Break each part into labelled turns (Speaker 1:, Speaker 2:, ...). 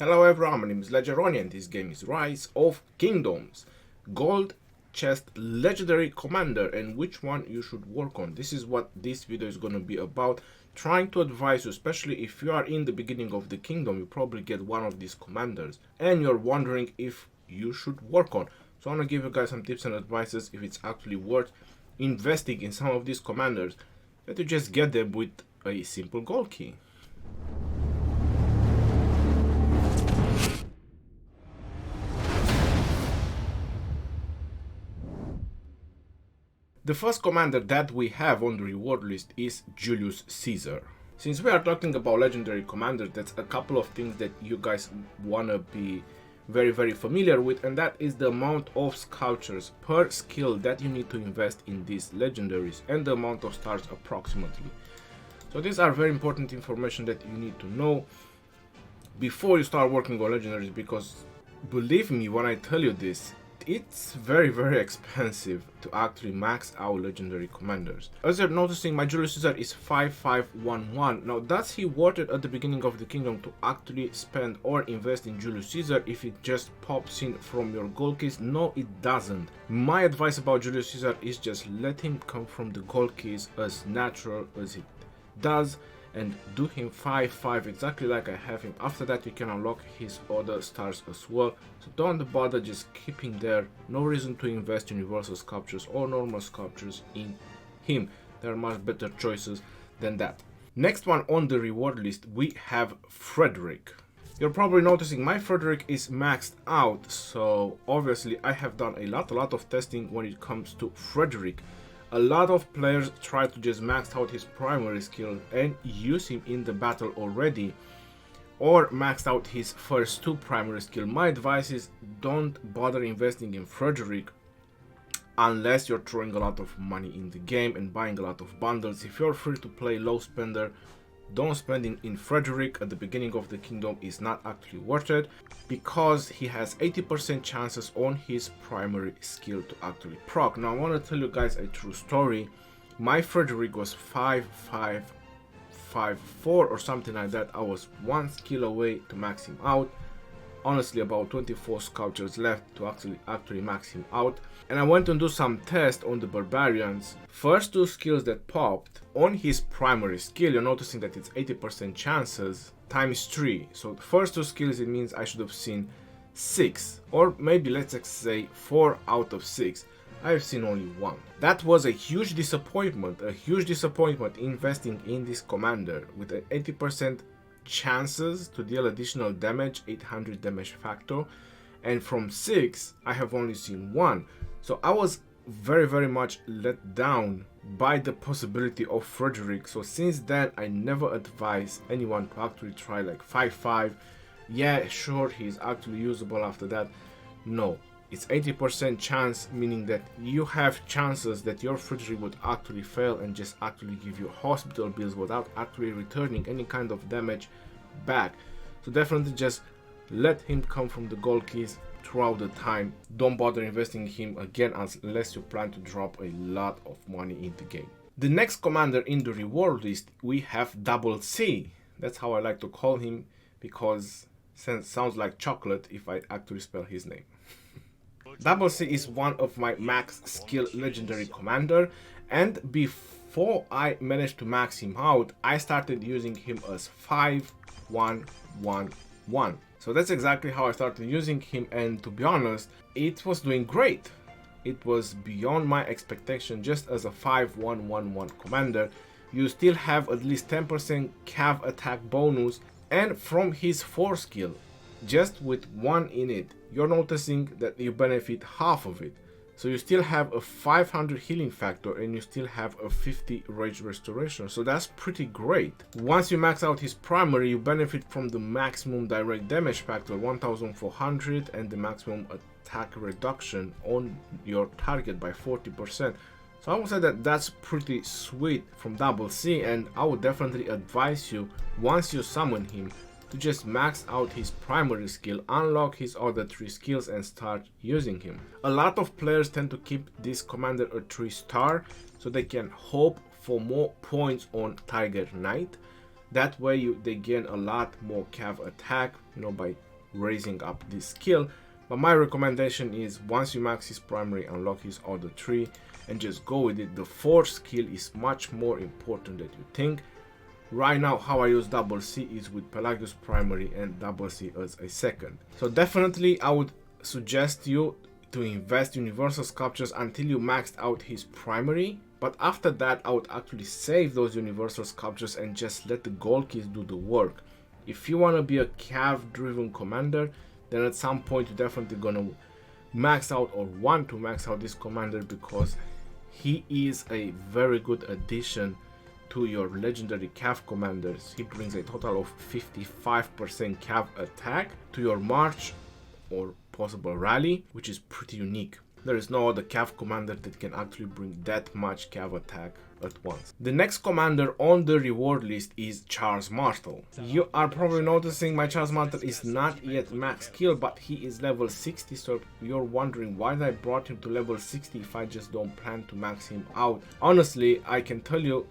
Speaker 1: Hello everyone, my name is Legeroni and this game is Rise of Kingdoms. Gold chest legendary commander and which one you should work on. This is what this video is going to be about. Trying to advise you, especially if you are in the beginning of the kingdom, you probably get one of these commanders and you're wondering if you should work on. So I want to give you guys some tips and advices if it's actually worth investing in some of these commanders, that you just get them with a simple gold key. The first commander that we have on the reward list is Julius Caesar. Since we are talking about legendary commanders, that's a couple of things that you guys wanna be very familiar with, and that is the amount of sculptures per skill that you need to invest in these legendaries and the amount of stars approximately. So these are very important information that you need to know before you start working on legendaries, because believe me when I tell you this, it's very expensive to actually max out legendary commanders. As you're noticing, my Julius Caesar is 5511. Now does he worth it at the beginning of the kingdom to actually spend or invest in Julius Caesar if it just pops in from your gold keys? No, it doesn't. My advice about Julius Caesar is just let him come from the gold keys as natural as it does, and do him 5-5 exactly like I have him. After that you can unlock his other stars as well, so don't bother, just keep him there. No reason to invest universal sculptures or normal sculptures in him. There are much better choices than that. Next one on the reward list we have Frederick. You're probably noticing my Frederick is maxed out, so obviously I have done a lot of testing when it comes to Frederick. A lot of players try to just max out his primary skill and use him in the battle already, or maxed out his first two primary skill. My advice is don't bother investing in Frederick unless you're throwing a lot of money in the game and buying a lot of bundles. If you're free to play low spender, don't spend in Frederick at the beginning of the kingdom. Is not actually worth it, because he has 80% chances on his primary skill to actually proc. Now I want to tell you guys a true story. My Frederick was 5554 or something like that. I was one skill away to max him out. Honestly, about 24 sculptures left to actually max him out, and I went and do some tests on the barbarians. First two skills that popped on his primary skill, you're noticing that it's 80% chances times 3. So the first two skills, it means I should have seen 6, or maybe let's say 4 out of 6. I've seen only 1. That was a huge disappointment investing in this commander with an 80% chances to deal additional damage, 800 damage factor, and from 6 I have only seen 1. So I was very much let down by the possibility of Frederick. So since then I never advise anyone to actually try like 5-5. Yeah, sure, he's actually usable after that. No, it's 80% chance, meaning that you have chances that your Frederick would actually fail and just actually give you hospital bills without actually returning any kind of damage back. So definitely just let him come from the gold keys throughout the time. Don't bother investing in him again unless you plan to drop a lot of money in the game. The next commander in the reward list we have Double C. That's how I like to call him, because it sounds like chocolate if I actually spell his name. Double C is one of my max skill legendary commander, and before I managed to max him out, I started using him as 5111. So that's exactly how I started using him, and to be honest, it was doing great. It was beyond my expectation. Just as a 5111 commander, you still have at least 10% cav attack bonus, and from his 4 skill, just with 1 in it, you're noticing that you benefit half of it. So you still have a 500 healing factor and you still have a 50 rage restoration. So that's pretty great. Once you max out his primary, you benefit from the maximum direct damage factor 1400 and the maximum attack reduction on your target by 40%. So I would say that that's pretty sweet from Double C, and I would definitely advise you, once you summon him, to just max out his primary skill, unlock his other 3 skills and start using him. A lot of players tend to keep this commander a 3-star so they can hope for more points on Tiger Knight. That way they gain a lot more cav attack, by raising up this skill. But my recommendation is once you max his primary, unlock his other 3 and just go with it. The 4th skill is much more important than you think. Right now, how I use double C is with Pelagius primary and double C as a second. So definitely I would suggest you to invest universal sculptures until you maxed out his primary. But after that, I would actually save those universal sculptures and just let the gold keys do the work. If you want to be a cav driven commander, then at some point you're definitely gonna max out or want to max out this commander, because he is a very good addition to your legendary cav commanders. He brings a total of 55% cav attack to your march or possible rally, which is pretty unique. There is no other cav commander that can actually bring that much cav attack at once. The next commander on the reward list is Charles Martel. You are probably noticing my Charles Martel is not yet max skill, but he is level 60, so you're wondering why I brought him to level 60 if I just don't plan to max him out. Honestly, I can tell you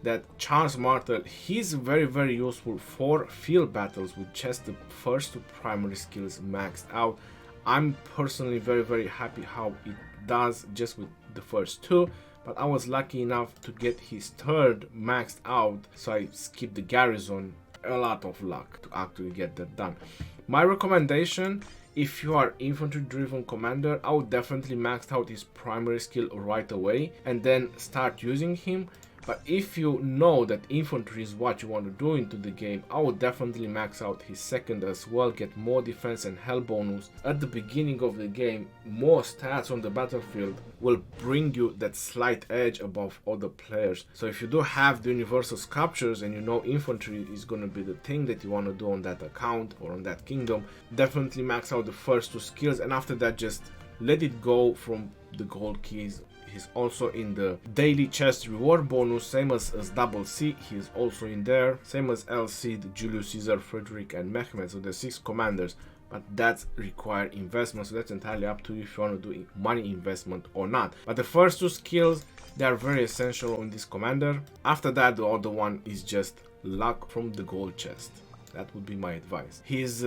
Speaker 1: that Charles Martel, he's very useful for field battles with just the first 2 primary skills maxed out. I'm personally very happy how it does just with the first 2, but I was lucky enough to get his 3rd maxed out, so I skipped the Garrison. A lot of luck to actually get that done. My recommendation, if you are infantry driven commander, I would definitely max out his primary skill right away and then start using him. But if you know that infantry is what you want to do into the game, I would definitely max out his 2nd as well, get more defense and health bonus. At the beginning of the game, more stats on the battlefield will bring you that slight edge above other players. So if you do have the universal sculptures and you know infantry is going to be the thing that you want to do on that account or on that kingdom, definitely max out the first 2 skills, and after that just let it go from the gold keys. He's also in the daily chest reward bonus, same as double C. He is also in there, same as LC, Julius Caesar, Frederick and Mehmed. So there's 6 commanders, but that's require investment, so that's entirely up to you if you want to do money investment or not. But the first 2 skills, they are very essential on this commander. After that, the other one is just luck from the gold chest. That would be my advice. His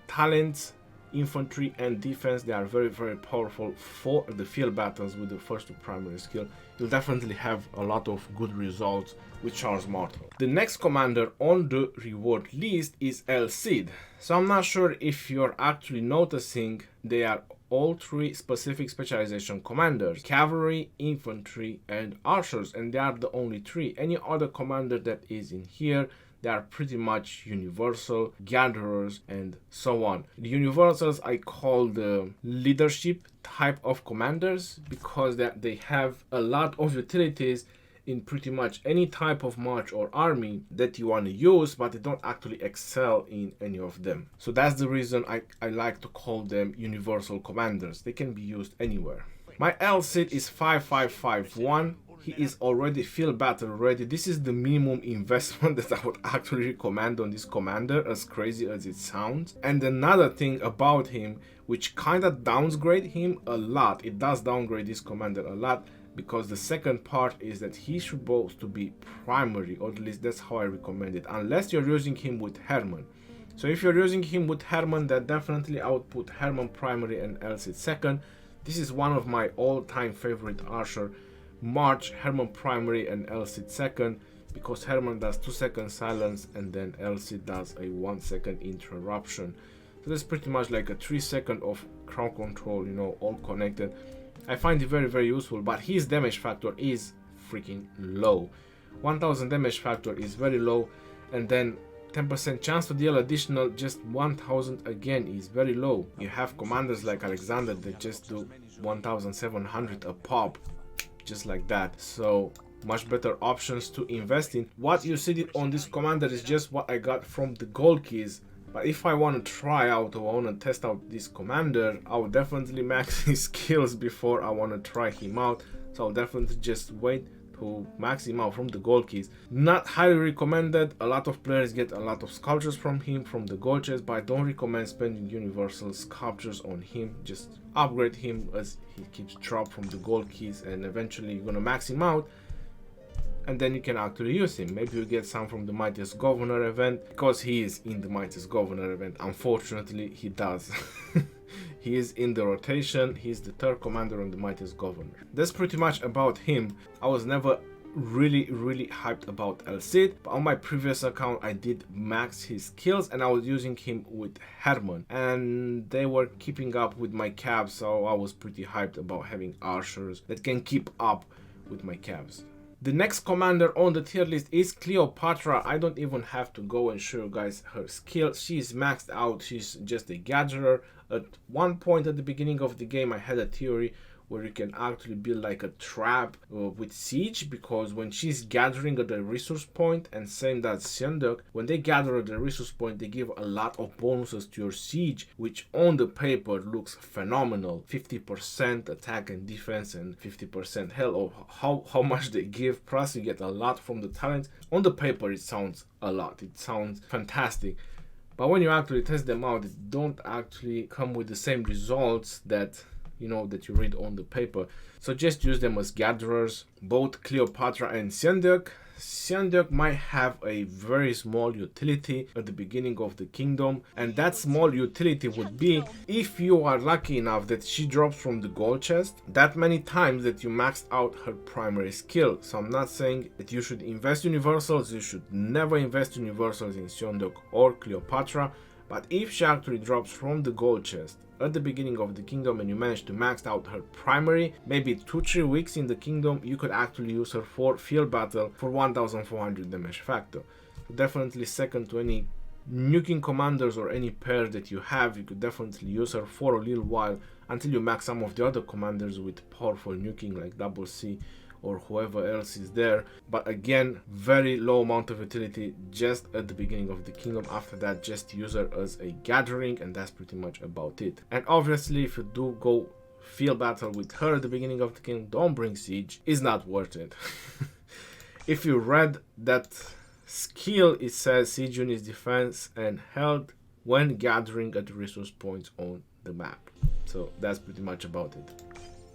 Speaker 1: talents, infantry and defense, they are very powerful for the field battles with the first 2 primary skill. You'll definitely have a lot of good results with Charles Martel. The next commander on the reward list is El Cid. So I'm not sure if you're actually noticing, they are all 3 specific specialization commanders: cavalry, infantry and archers, and they are the only 3. Any other commander that is in here, they are pretty much universal, gatherers and so on. The universals I call the leadership type of commanders, because they have a lot of utilities in pretty much any type of march or army that you want to use, but they don't actually excel in any of them. So that's the reason I like to call them universal commanders. They can be used anywhere. My El Cid is 5551. He is already field battle ready. This is the minimum investment that I would actually recommend on this commander, as crazy as it sounds. And another thing about him, which kind of downgrade him a lot, it does downgrade this commander a lot, because the second part is that he should supposed to be primary, or at least that's how I recommend it, unless you're using him with Herman. So if you're using him with Herman, then definitely I would put Herman primary and El Cid second. This is one of my all-time favorite archer. March, Herman primary and El Cid second, because Herman does 2 second silence and then El Cid does a 1 second interruption. So that's pretty much like a 3 second of crowd control, you know, all connected. I find it very useful, but his damage factor is freaking low. 1000 damage factor is very low, and then 10% chance to deal additional, just 1000 again is very low. You have commanders like Alexander that just do 1700 a pop, just like that. So much better options to invest in. What you see on this commander is just what I got from the gold keys. But if I want to try out or I want to test out this commander, I will definitely max his skills before I want to try him out. So I'll definitely just wait to max him out from the gold keys. Not highly recommended. A lot of players get a lot of sculptures from him from the gold chest, but I don't recommend spending universal sculptures on him. Just upgrade him as he keeps drop from the gold keys, and eventually you're gonna max him out. and then you can actually use him. Maybe you get some from the Mightiest Governor event, because he is in the Mightiest Governor event. Unfortunately, he does. He is in the rotation. He's the third commander on the Mightiest Governor. That's pretty much about him. I was never really hyped about El Cid, but on my previous account I did max his skills, and I was using him with Herman, and they were keeping up with my cabs, so I was pretty hyped about having archers that can keep up with my cabs. The next commander on the tier list is Cleopatra. I don't even have to go and show you guys her skill. She's maxed out. She's just a gatherer. At one point at the beginning of the game, I had a theory where you can actually build like a trap with siege, because when she's gathering at the resource point, and same that Synduk, when they gather at the resource point, they give a lot of bonuses to your siege, which on the paper looks phenomenal. 50% attack and defense and 50% health, or how much they give, plus you get a lot from the talents. On the paper it sounds a lot, it sounds fantastic, but when you actually test them out, it don't actually come with the same results that that you read on the paper. So just use them as gatherers, both Cleopatra and Synduk. Synduk might have a very small utility at the beginning of the kingdom, and that small utility would be if you are lucky enough that she drops from the gold chest that many times that you maxed out her primary skill. So I'm not saying that you should invest universals, you should never invest universals in Synduk or Cleopatra, but if she actually drops from the gold chest at the beginning of the kingdom and you manage to max out her primary, maybe 2-3 weeks in the kingdom, you could actually use her for field battle for 1400 damage factor. So definitely second to any nuking commanders or any pair that you have, you could definitely use her for a little while until you max some of the other commanders with powerful nuking like Double C or whoever else is there. But again, very low amount of utility just at the beginning of the kingdom. After that, just use her as a gathering, and that's pretty much about it. And obviously, if you do go field battle with her at the beginning of the kingdom, don't bring siege. It's not worth it. If you read that skill, it says siege units defense and health when gathering at the resource points on the map. So that's pretty much about it.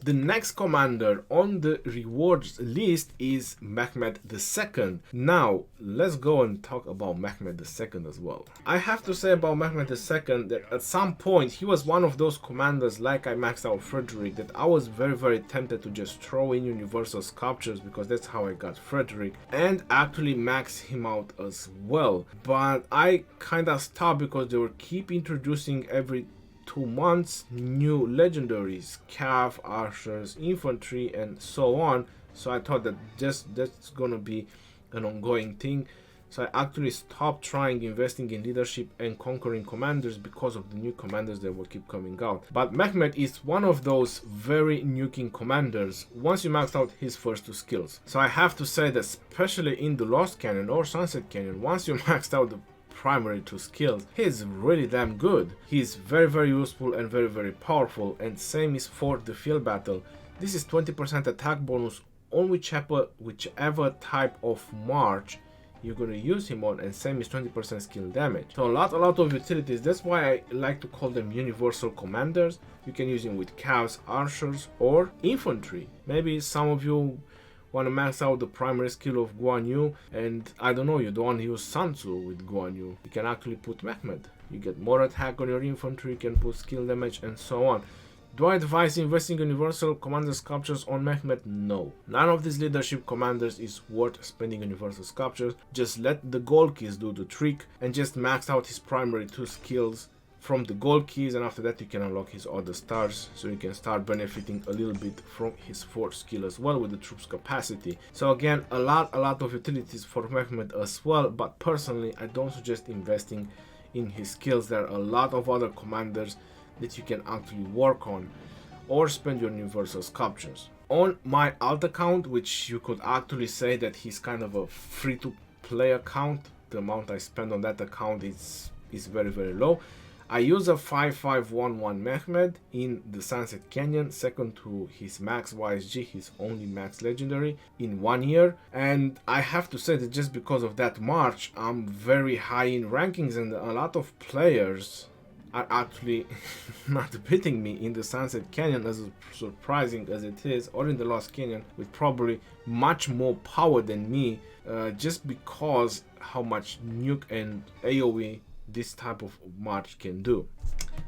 Speaker 1: The next commander on the rewards list is Mehmed II. Now, let's go and talk about Mehmed II as well. I have to say about Mehmed II that at some point he was one of those commanders, like I maxed out Frederick, that I was very tempted to just throw in universal sculptures, because that's how I got Frederick, and actually max him out as well. But I kinda stopped because they will keep introducing every 2 months new legendaries, cav, archers, infantry, and so on. So I thought that that's gonna be an ongoing thing. So I actually stopped trying investing in leadership and conquering commanders because of the new commanders that will keep coming out. But Mehmed is one of those very nuking commanders once you max out his first 2 skills. So I have to say that especially in the Lost Canyon or Sunset Canyon, once you maxed out the primary 2 skills, he's really damn good. He's very useful and very powerful, and same is for the field battle. This is 20% attack bonus on whichever type of march you're gonna use him on, and same is 20% skill damage. So a lot of utilities. That's why I like to call them universal commanders. You can use him with cavs, archers, or infantry. Maybe some of you want to max out the primary skill of Guan Yu, and I don't know, you don't want to use Sun Tzu with Guan Yu. You can actually put Mehmed. You get more attack on your infantry, you can put skill damage, and so on. Do I advise investing in universal commander sculptures on Mehmed? No. None of these leadership commanders is worth spending universal sculptures. Just let the gold keys do the trick, and just max out his primary 2 skills from the gold keys, and after that you can unlock his other stars, so you can start benefiting a little bit from his 4th skill as well with the troops capacity. So again, a lot of utilities for Mehmed as well, but personally I don't suggest investing in his skills. There are a lot of other commanders that you can actually work on or spend your universal sculptures. On my alt account, which you could actually say that he's kind of a free to play account, the amount I spend on that account is very low. I use a 5511 Mehmed in the Sunset Canyon, second to his max YSG, his only max legendary in 1 year. And I have to say that just because of that march, I'm very high in rankings, and a lot of players are actually not beating me in the Sunset Canyon, as surprising as it is, or in the Lost Canyon, with probably much more power than me, just because how much nuke and AoE this type of march can do.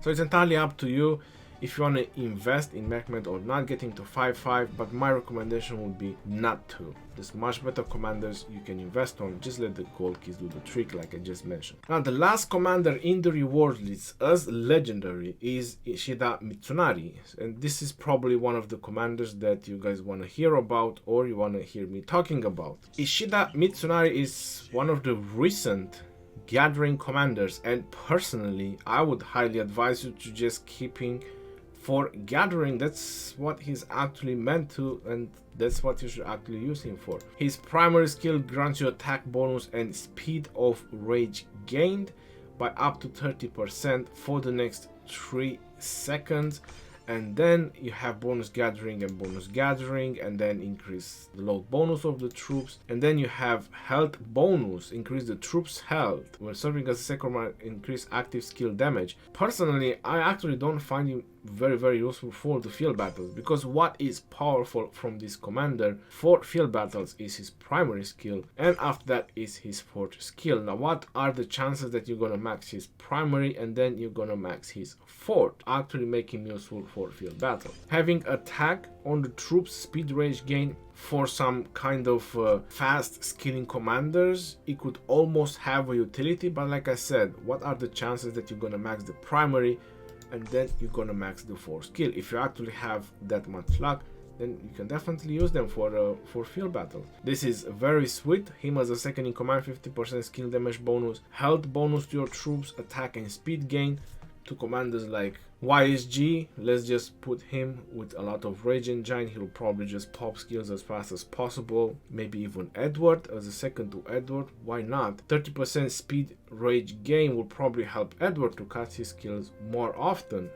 Speaker 1: So it's entirely up to you if you want to invest in Mehmed or not, getting to 5-5, but my recommendation would be not to. There's much better commanders you can invest on. Just let the gold keys do the trick, like I just mentioned. Now, the last commander in the reward list as legendary is Ishida Mitsunari, and this is probably one of the commanders that you guys want to hear about, or you want to hear me talking about. Ishida Mitsunari is one of the recent gathering commanders, and personally I would highly advise you to just keeping for gathering. That's what he's actually meant to, and that's what you should actually use him for. His primary skill grants you attack bonus and speed of rage gained by up to 30% for the next 3 seconds, and then you have bonus gathering, and then increase the load bonus of the troops, and then you have health bonus, increase the troops health when serving as a second command, increase active skill damage. Personally, I actually don't find him very useful for the field battles, because what is powerful from this commander for field battles is his primary skill, and after that is his fourth skill. Now, what are the chances that you're gonna max his primary and then you're gonna max his fourth, actually make him useful for field battle? Having attack on the troops, speed rage gain for some kind of fast skilling commanders, it could almost have a utility, but like I said, what are the chances that you're gonna max the primary and then you're gonna max the fourth skill? If you actually have that much luck, then you can definitely use them for field battles. This is very sweet. Him as a second in command, 50% skill damage bonus, health bonus to your troops, attack and speed gain. To commanders like YSG, let's just put him with a lot of rage engine. He'll probably just pop skills as fast as possible. Maybe even Edward as a second to Edward, why not? 30% speed rage gain will probably help Edward to cast his skills more often,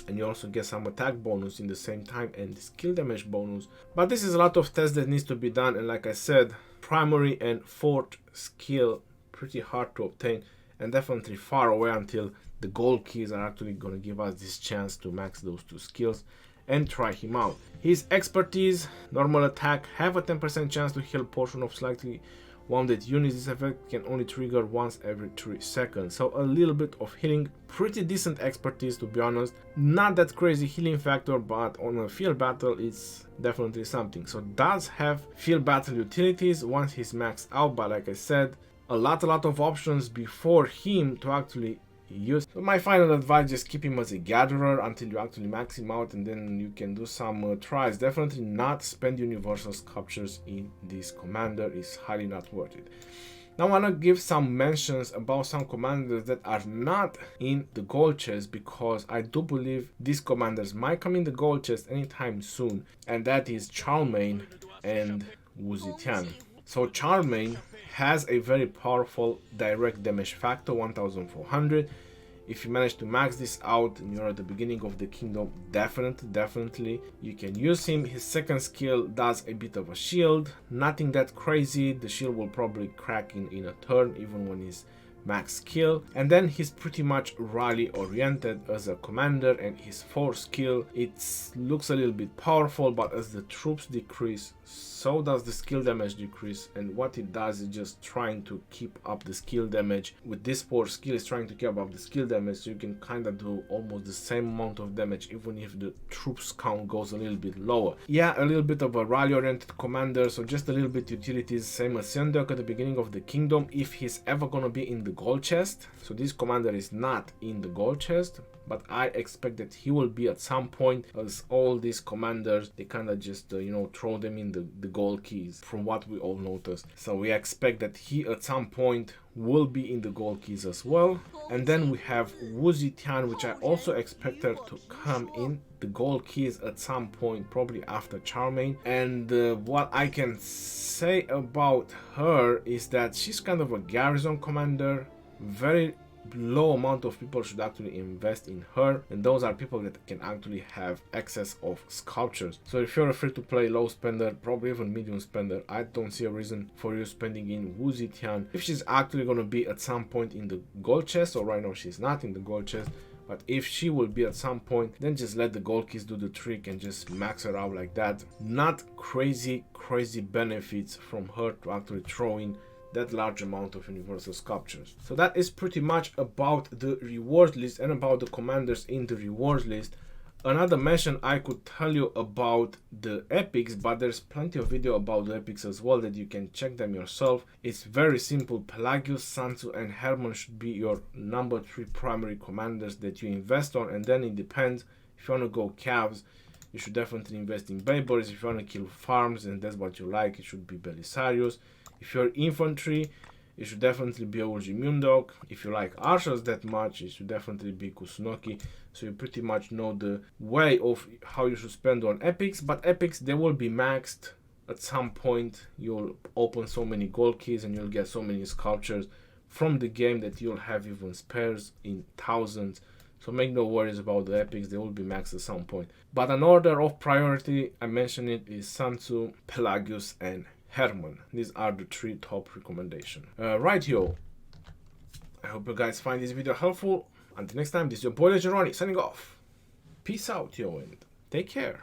Speaker 1: and you also get some attack bonus in the same time and skill damage bonus. But this is a lot of tests that needs to be done, and like I said, primary and fourth skill pretty hard to obtain, and definitely far away until the gold keys are actually going to give us this chance to max those 2 skills and try him out. His expertise, normal attack, have a 10% chance to heal portion of slightly wounded units. This effect can only trigger once every 3 seconds. So a little bit of healing, pretty decent expertise to be honest. Not that crazy healing factor, but on a field battle it's definitely something. So does have field battle utilities once he's maxed out, but like I said, a lot of options before him to actually use. So my final advice, just keep him as a gatherer until you actually max him out, and then you can do some tries. Definitely not spend universal sculptures in this commander, it's highly not worth it. Now I want to give some mentions about some commanders that are not in the gold chest, because I do believe these commanders might come in the gold chest anytime soon, and that is Charlemagne and Wu Zetian. So Charlemagne has a very powerful direct damage factor, 1400. If you manage to max this out and you're at the beginning of the kingdom, definitely you can use him. His second skill does a bit of a shield, nothing that crazy. The shield will probably crack in a turn even when he's max skill, and then he's pretty much rally oriented as a commander, and his fourth skill, it looks a little bit powerful, but as the troops decrease, so does the skill damage decrease, and what it does is just trying to keep up the skill damage. With this fourth skill, is trying to keep up the skill damage, so you can kind of do almost the same amount of damage even if the troops count goes a little bit lower. Yeah, a little bit of a rally oriented commander, so just a little bit utilities, same as Sendok at the beginning of the kingdom, if he's ever gonna be in the gold chest. So this commander is not in the gold chest, but I expect that he will be at some point, as all these commanders, they kind of just throw them in the gold keys from what we all noticed. So we expect that he at some point will be in the gold keys as well. And then we have Wu Zetian, which I also expect her to come in the gold keys at some point, probably after Charlemagne. And what I can say about her is that she's kind of a garrison commander. Very low amount of people should actually invest in her, and those are people that can actually have excess of sculptures. So if you're a free to play low spender, probably even medium spender, I don't see a reason for you spending in Wu Zetian if she's actually going to be at some point in the gold chest. So right now she's not in the gold chest, But if she will be at some point, then just let the gold keys do the trick and just max her out like that. Not crazy benefits from her to actually throw in that large amount of universal sculptures. So that is pretty much about the rewards list and about the commanders in the rewards list. Another mention I could tell you about the epics, but there's plenty of video about the epics as well that you can check them yourself. It's very simple. Pelagius, Sansu and Hermann should be your number 3 primary commanders that you invest on, and then it depends. If you want to go Cavs, you should definitely invest in Baybars. If you want to kill farms and that's what you like, it should be Belisarius. If you're infantry, it should definitely be Ulji Mundok. If you like archers that much, it should definitely be Kusunoki. So you pretty much know the way of how you should spend on epics. But epics, they will be maxed at some point. You'll open so many gold keys and you'll get so many sculptures from the game that you'll have even spares in thousands. So make no worries about the epics, they will be maxed at some point. But an order of priority, I mentioned it, is Sansu, Pelagius and Hermann. These are the 3 top recommendations. Right, yo. I hope you guys find this video helpful. Until next time, this is your boy Legeroni signing off. Peace out, yo, and take care.